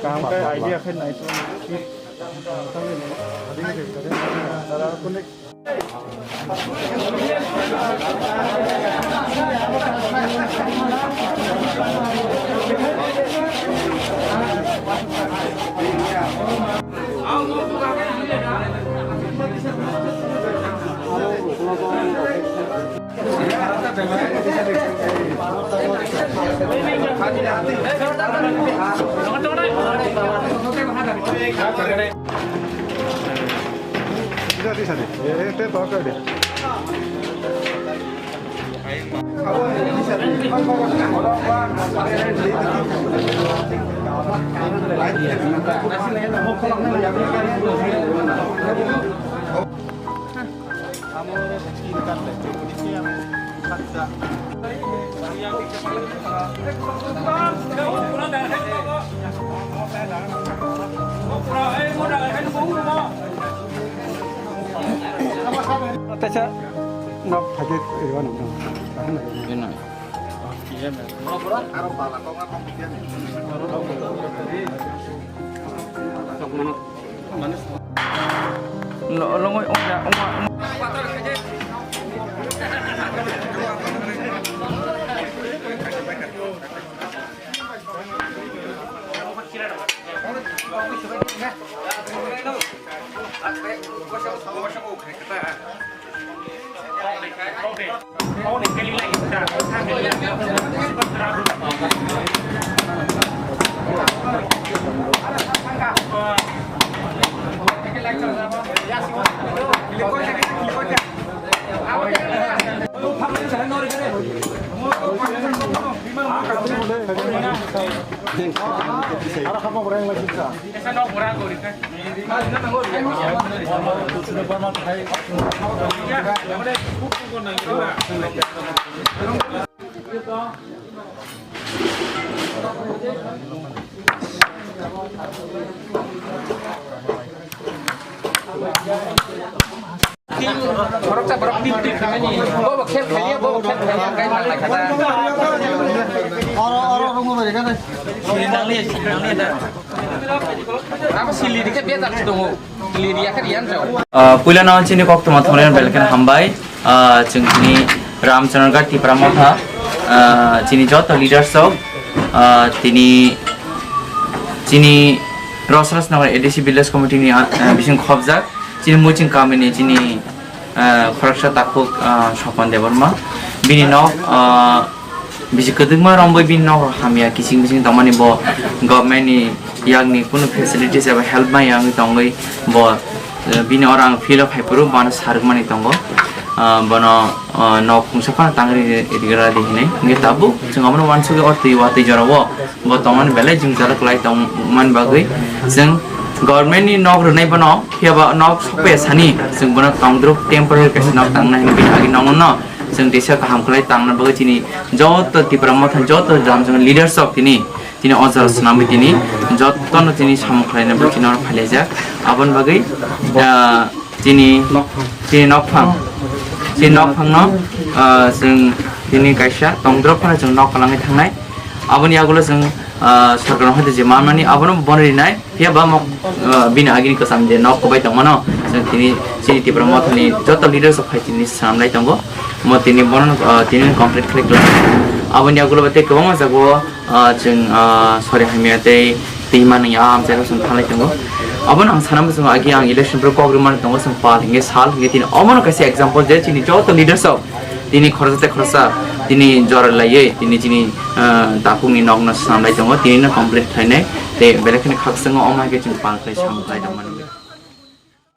काम का आइडिया फिर नहीं Pula nawan sini kok teman-teman balikan hambai cengkini Ramchandra Tipramotha sini joto leaders of sini Rosras nama edisi Village Committee ni bising khobjak sini mucing kami ni sini Khoroksa takuk Sopan Deborma bini nok bisi kedengma romboy bini nok hamia kising tamani bo government ni yang ni kuno facilities aba help ma yang tongoi bo bini orang feel of hyper bana sargmani tongo bana nok kungsapa tangri edigara di hine nge tabu jengamno wansu ge orti wati jarawo bo toman bele jing jarak lai tong man bagai jeng government ni nok runai bana khiaba nok sope sani jeng bana tongdru temporary kes nok tangna hin bihagi nong no jeng desa kaham klai tangna bagai chini jot Tipramotha jot Ramchandra leaders of tini ojar senami tini joton tini samukhlai na bukti nor phaleja abon bagai tini nokphang no jeng tini kaisa tongdrop phana jeng nok kalangai thangnai aboni agulo jeng sarkar hoite je mamani abono bonrinai ya ba mok bina agini kasam je nok kobai tongmano jeng tini Tipramotha ni joto leaders of tini samlai tongo mo tini bonon tini complete click aboni agulo bate kobang jago jeng sore hamiate timan yam jago sung thalai tongo abon ang sanam sung agi ang election pro program tongo sung pal hinge sal hinge tin amono kasi example je chini joto leaders of tini khorsa tini jor lai tini chini takung ni nok na samlai tongo tini na complete thainai te belekni khaksang omai ke chung pal kai samlai tongo